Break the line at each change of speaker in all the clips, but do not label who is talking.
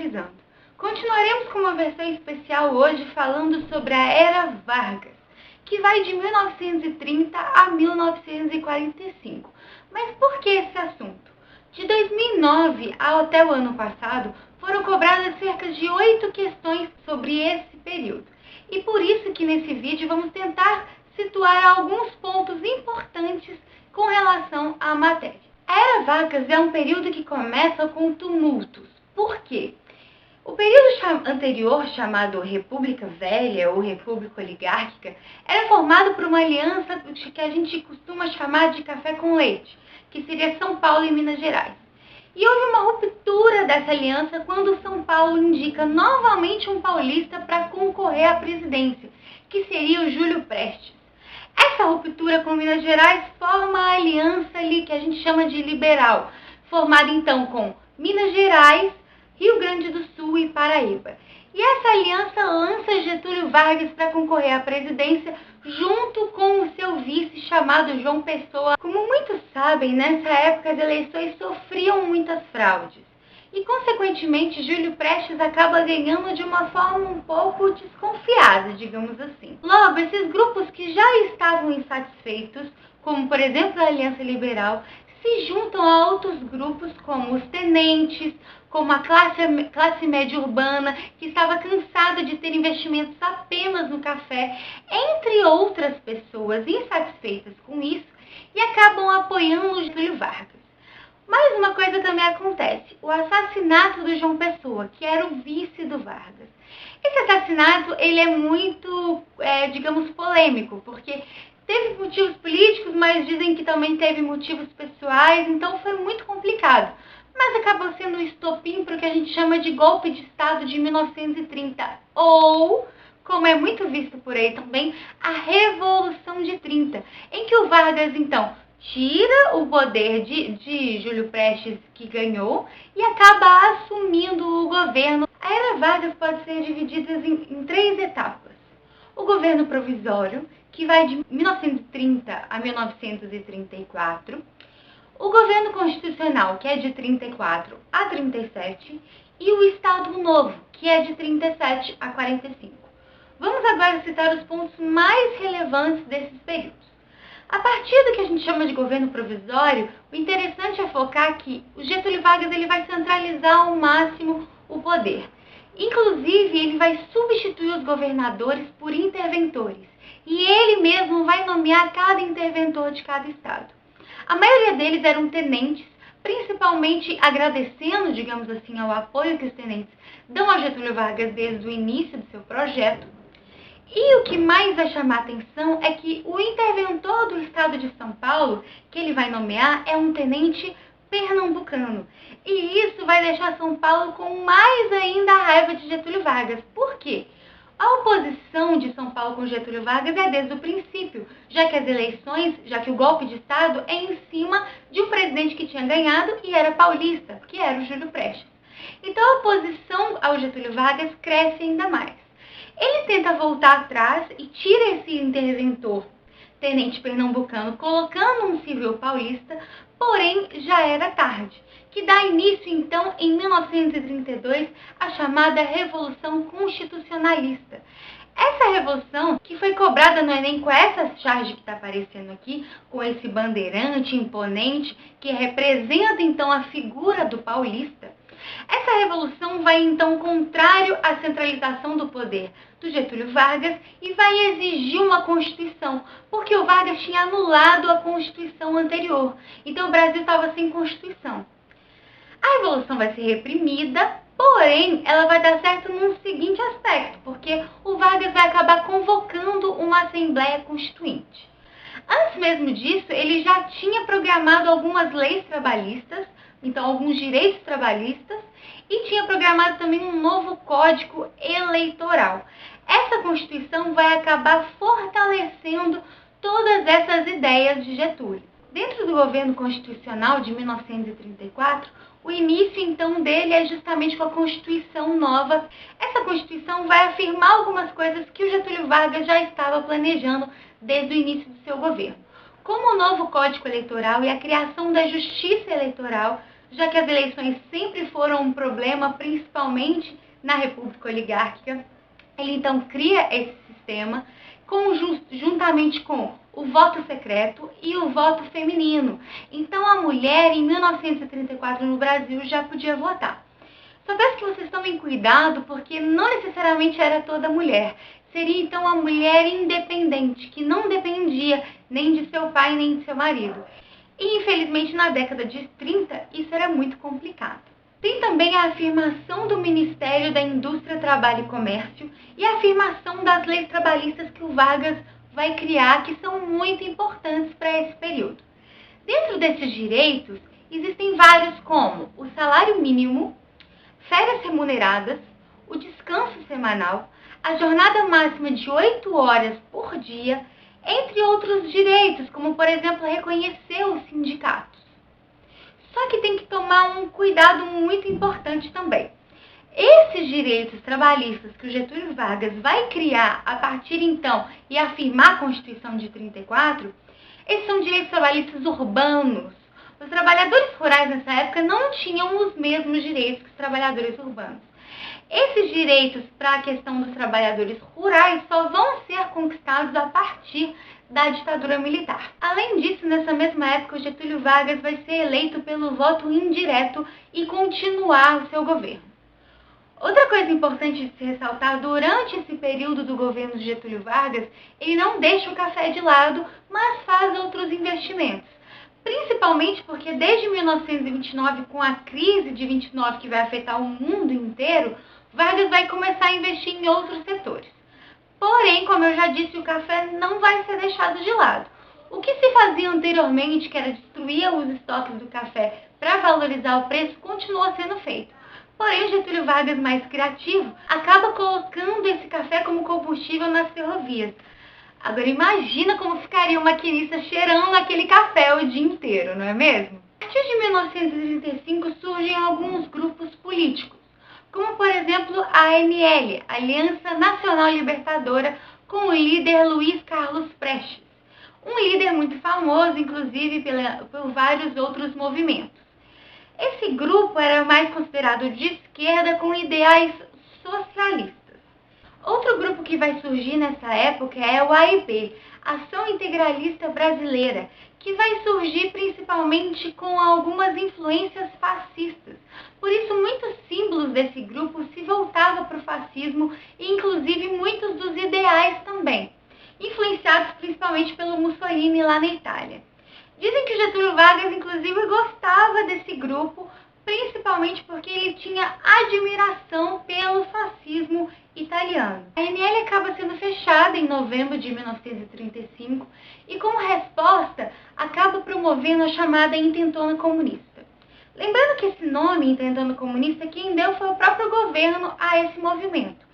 finalizando. Continuaremos com uma versão especial hoje falando sobre a Era Vargas, que vai de 1930 a 1945. Mas por que esse assunto? De 2009 até o ano passado, foram cobradas cerca de 8 questões sobre esse período. E por isso que nesse vídeo vamos tentar situar alguns pontos importantes com relação à matéria. A Era Vargas é um período que começa com tumultos. Por quê? O período anterior, chamado República Velha ou República Oligárquica, era formado por uma aliança que a gente costuma chamar de café com leite, que seria São Paulo e Minas Gerais. E houve uma ruptura dessa aliança quando São Paulo indica novamente um paulista para concorrer à presidência, que seria o Júlio Prestes. Essa ruptura com Minas Gerais forma a aliança ali que a gente chama de liberal, formada então com Minas Gerais, Rio Grande do Sul e Paraíba. E essa aliança lança Getúlio Vargas para concorrer à presidência junto com o seu vice chamado João Pessoa. Como muitos sabem, nessa época as eleições sofriam muitas fraudes. E, consequentemente, Júlio Prestes acaba ganhando de uma forma um pouco desconfiada, digamos assim. Logo, esses grupos que já estavam insatisfeitos, como por exemplo a Aliança Liberal, se juntam a outros grupos como os tenentes, como a classe média urbana, que estava cansada de ter investimentos apenas no café, entre outras pessoas insatisfeitas com isso, e acabam apoiando Getúlio Vargas. Mas uma coisa também acontece, o assassinato do João Pessoa, que era o vice do Vargas. Esse assassinato ele é muito, digamos, polêmico, porque teve motivos políticos, mas dizem que também teve motivos pessoais, então foi muito complicado. Mas acabou sendo um estopim para o que a gente chama de golpe de Estado de 1930, ou, como é muito visto por aí também, a Revolução de 30, em que o Vargas, então, tira o poder de Júlio Prestes, que ganhou, e acaba assumindo o governo. A Era Vargas pode ser dividida em 3 etapas. O governo provisório, que vai de 1930 a 1934, o governo constitucional, que é de 34 a 37, e o Estado Novo, que é de 37 a 45. Vamos agora citar os pontos mais relevantes desses períodos. A partir do que a gente chama de governo provisório, o interessante é focar que o Getúlio Vargas ele vai centralizar ao máximo o poder. Inclusive, ele vai substituir os governadores por interventores. E ele mesmo vai nomear cada interventor de cada estado. A maioria deles eram tenentes, principalmente agradecendo, digamos assim, ao apoio que os tenentes dão a Getúlio Vargas desde o início do seu projeto. E o que mais vai chamar atenção é que o interventor do estado de São Paulo, que ele vai nomear, é um tenente pernambucano. E isso vai deixar São Paulo com mais ainda a raiva de Getúlio Vargas. Por quê? A oposição de São Paulo com Getúlio Vargas é desde o princípio, já que o golpe de Estado é em cima de um presidente que tinha ganhado e era paulista, que era o Júlio Prestes. Então a oposição ao Getúlio Vargas cresce ainda mais. Ele tenta voltar atrás e tira esse interventor, tenente pernambucano, colocando um civil paulista, porém já era tarde, que dá início então em 1932 à chamada Revolução Constitucionalista. Essa revolução, que foi cobrada no Enem com essa charge que está aparecendo aqui, com esse bandeirante imponente, que representa então a figura do paulista, essa revolução vai então contrário à centralização do poder do Getúlio Vargas e vai exigir uma Constituição, porque o Vargas tinha anulado a Constituição anterior. Então o Brasil estava sem Constituição. A revolução vai ser reprimida, porém ela vai dar certo num seguinte aspecto, porque o Vargas vai acabar convocando uma Assembleia Constituinte. Antes mesmo disso, ele já tinha programado algumas leis trabalhistas, então alguns direitos trabalhistas, e tinha programado também um novo código eleitoral. Essa Constituição vai acabar fortalecendo todas essas ideias de Getúlio. Dentro do governo constitucional de 1934, o início então dele é justamente com a Constituição nova. Essa Constituição vai afirmar algumas coisas que o Getúlio Vargas já estava planejando desde o início do seu governo, como o novo Código Eleitoral e a criação da Justiça Eleitoral, já que as eleições sempre foram um problema, principalmente na República Oligárquica. Ele então cria esse sistema juntamente com o voto secreto e o voto feminino. Então a mulher, em 1934 no Brasil, já podia votar. Só peço que vocês tomem cuidado, porque não necessariamente era toda mulher. Seria então a mulher independente, que não dependia nem de seu pai nem de seu marido. E infelizmente na década de 30 isso era muito complicado. Tem também a afirmação do Ministério da Indústria, Trabalho e Comércio e a afirmação das leis trabalhistas que o Vargas vai criar, que são muito importantes para esse período. Dentro desses direitos, existem vários como o salário mínimo, férias remuneradas, o descanso semanal, a jornada máxima de 8 horas por dia, entre outros direitos, como, por exemplo, reconhecer os sindicatos. Só que tem que tomar um cuidado muito importante também. Esses direitos trabalhistas que o Getúlio Vargas vai criar a partir então e afirmar a Constituição de 34, esses são direitos trabalhistas urbanos. Os trabalhadores rurais nessa época não tinham os mesmos direitos que os trabalhadores urbanos. Esses direitos para a questão dos trabalhadores rurais só vão ser conquistados a partir da ditadura militar. Além disso, nessa mesma época, o Getúlio Vargas vai ser eleito pelo voto indireto e continuar o seu governo. Outra coisa importante de se ressaltar, durante esse período do governo de Getúlio Vargas, ele não deixa o café de lado, mas faz outros investimentos. Principalmente porque desde 1929, com a crise de 29 que vai afetar o mundo inteiro, Vargas vai começar a investir em outros setores. Porém, como eu já disse, o café não vai ser deixado de lado. O que se fazia anteriormente, que era destruir os estoques do café para valorizar o preço, continua sendo feito. Porém, o Getúlio Vargas, mais criativo, acaba colocando esse café como combustível nas ferrovias. Agora imagina como ficaria o maquinista cheirando aquele café o dia inteiro, não é mesmo? A partir de 1935 surgem alguns grupos políticos, como por exemplo a ANL, Aliança Nacional Libertadora, com o líder Luiz Carlos Prestes, um líder muito famoso, inclusive por vários outros movimentos. Esse grupo era mais considerado de esquerda, com ideais socialistas. Outro grupo que vai surgir nessa época é o AIB, Ação Integralista Brasileira, que vai surgir principalmente com algumas influências fascistas. Por isso, muitos símbolos desse grupo se voltavam para o fascismo e, inclusive, muitos dos ideais também, influenciados principalmente pelo Mussolini lá na Itália. Dizem que Getúlio Vargas, inclusive, gostava desse grupo, principalmente porque ele tinha admiração pelo fascismo italiano. A ANL acaba sendo fechada em novembro de 1935 e, como resposta, acaba promovendo a chamada Intentona Comunista. Lembrando que esse nome, Intentona Comunista, quem deu foi o próprio governo a esse movimento.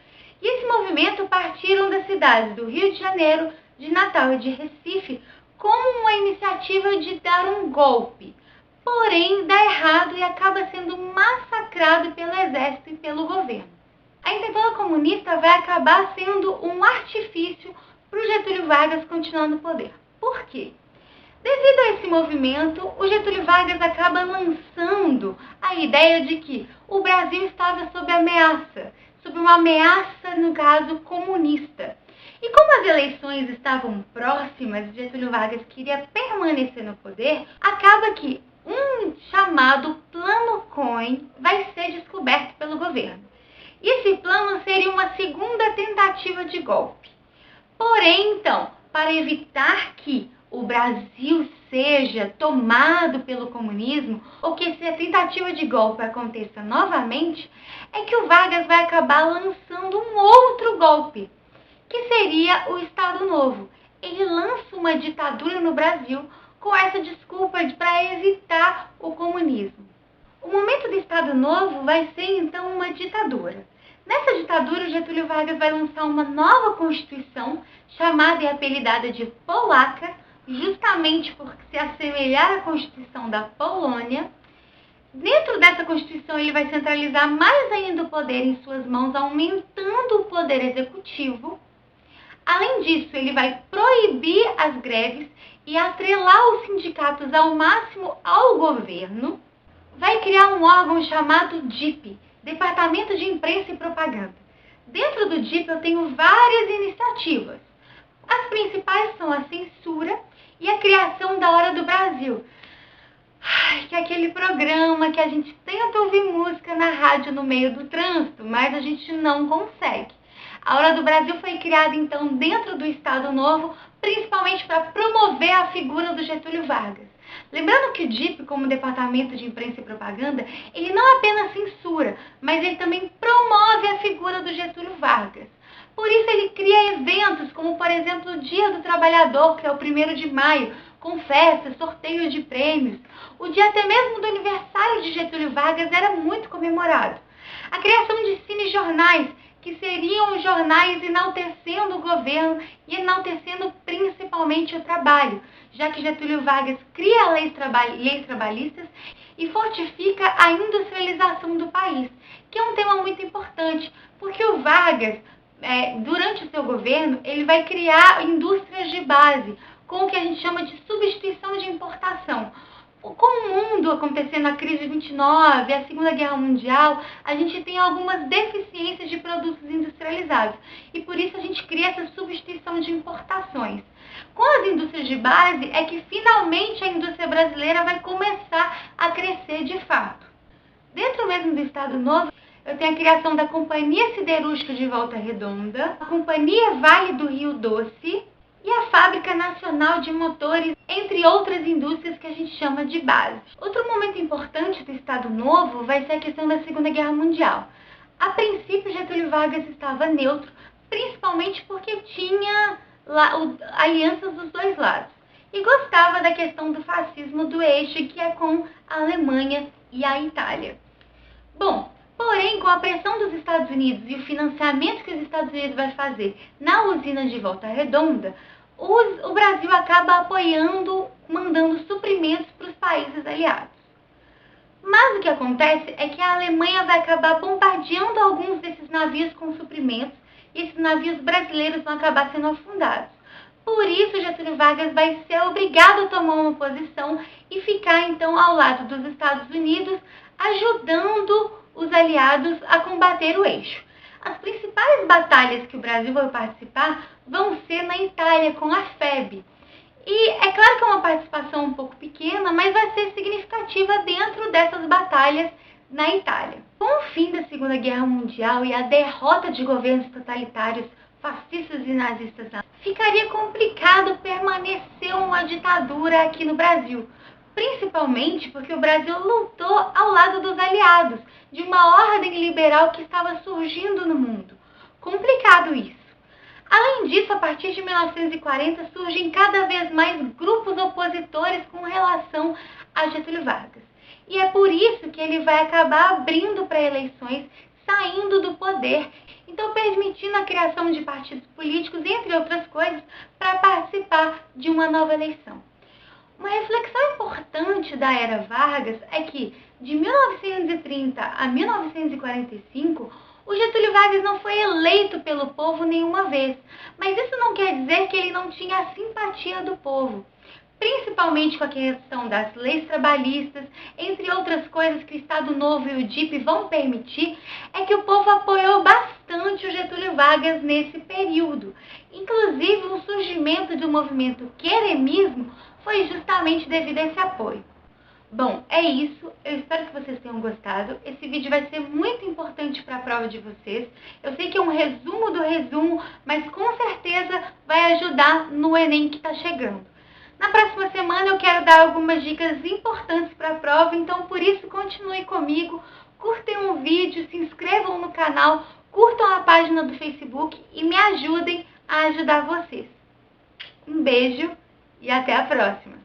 E esse movimento partiram das cidades do Rio de Janeiro, de Natal e de Recife, como uma iniciativa de dar um golpe. Porém, dá errado e acaba sendo massacrado pelo exército e pelo governo. A Intentona Comunista vai acabar sendo um artifício para o Getúlio Vargas continuar no poder. Por quê? Devido a esse movimento, o Getúlio Vargas acaba lançando a ideia de que o Brasil estava sob ameaça, sob uma ameaça, no caso, comunista. E como as eleições estavam próximas, Getúlio Vargas queria permanecer no poder, acaba que um chamado Plano Cohen vai ser descoberto pelo governo. E esse plano seria uma segunda tentativa de golpe. Porém, então, para evitar que o Brasil seja tomado pelo comunismo, ou que essa tentativa de golpe aconteça novamente, é que o Vargas vai acabar lançando um outro golpe, que seria o Estado Novo. Ele lança uma ditadura no Brasil com essa desculpa para evitar o comunismo. O momento do Estado Novo vai ser, então, uma ditadura. Nessa ditadura, o Getúlio Vargas vai lançar uma nova Constituição, chamada e apelidada de Polaca, justamente por se assemelhar à Constituição da Polônia. Dentro dessa Constituição, ele vai centralizar mais ainda o poder em suas mãos, aumentando o poder executivo. Além disso, ele vai proibir as greves e atrelar os sindicatos ao máximo ao governo. vai criar um órgão chamado DIP, Departamento de Imprensa e Propaganda. Dentro do DIP eu tenho várias iniciativas. As principais são a censura e a criação da Hora do Brasil, que é aquele programa que a gente tenta ouvir música na rádio no meio do trânsito, mas a gente não consegue. A Hora do Brasil foi criada, então, dentro do Estado Novo, principalmente para promover a figura do Getúlio Vargas. Lembrando que o DIP, como Departamento de Imprensa e Propaganda, ele não apenas censura, mas ele também promove a figura do Getúlio Vargas. Por isso ele cria eventos como, por exemplo, o Dia do Trabalhador, que é o 1º de maio, com festas, sorteios de prêmios. O dia até mesmo do aniversário de Getúlio Vargas era muito comemorado. A criação de cinejornais, que seriam os jornais enaltecendo o governo e enaltecendo principalmente o trabalho, já que Getúlio Vargas cria leis trabalhistas e fortifica a industrialização do país, que é um tema muito importante, porque o Vargas, durante o seu governo, ele vai criar indústrias de base, com o que a gente chama de substituição de importação. Com o mundo acontecendo a crise de 29, a Segunda Guerra Mundial, a gente tem algumas deficiências de produtos industrializados. E por isso a gente cria essa substituição de importações. Com as indústrias de base é que finalmente a indústria brasileira vai começar a crescer de fato. Dentro mesmo do Estado Novo, eu tenho a criação da Companhia Siderúrgica de Volta Redonda, a Companhia Vale do Rio Doce e a Fábrica Nacional de Motores, entre outras indústrias que a gente chama de base. Outro momento importante do Estado Novo vai ser a questão da Segunda Guerra Mundial. A princípio, Getúlio Vargas estava neutro, principalmente porque tinha alianças dos dois lados. E gostava da questão do fascismo do eixo, que é com a Alemanha e a Itália. Bom, porém, com a pressão dos Estados Unidos e o financiamento que os Estados Unidos vai fazer na usina de Volta Redonda, o Brasil acaba apoiando, mandando suprimentos para os países aliados. Mas o que acontece é que a Alemanha vai acabar bombardeando alguns desses navios com suprimentos e esses navios brasileiros vão acabar sendo afundados. Por isso, Getúlio Vargas vai ser obrigado a tomar uma posição e ficar, então, ao lado dos Estados Unidos, ajudando os aliados a combater o eixo. As principais batalhas que o Brasil vai participar vão ser na Itália, com a FEB. E é claro que é uma participação um pouco pequena, mas vai ser significativa dentro dessas batalhas na Itália. Com o fim da Segunda Guerra Mundial e a derrota de governos totalitários, fascistas e nazistas, ficaria complicado permanecer uma ditadura aqui no Brasil. Principalmente porque o Brasil lutou ao lado dos aliados, de uma ordem liberal que estava surgindo no mundo. Complicado isso. Além disso, a partir de 1940 surgem cada vez mais grupos opositores com relação a Getúlio Vargas. E é por isso que ele vai acabar abrindo para eleições, saindo do poder, então permitindo a criação de partidos políticos, entre outras coisas, para participar de uma nova eleição. Uma reflexão importante da era Vargas é que, de 1930 a 1945, o Getúlio Vargas não foi eleito pelo povo nenhuma vez, mas isso não quer dizer que ele não tinha a simpatia do povo. Principalmente com a questão das leis trabalhistas, entre outras coisas que o Estado Novo e o DIP vão permitir, é que o povo apoiou bastante o Getúlio Vargas nesse período. Inclusive, o surgimento do movimento queremismo foi justamente devido a esse apoio. Bom, é isso. Eu espero que vocês tenham gostado. Esse vídeo vai ser muito importante para a prova de vocês. Eu sei que é um resumo do resumo, mas com certeza vai ajudar no Enem que está chegando. Na próxima semana eu quero dar algumas dicas importantes para a prova, então por isso continue comigo, curtem o vídeo, se inscrevam no canal, curtam a página do Facebook e me ajudem a ajudar vocês. Um beijo e até a próxima!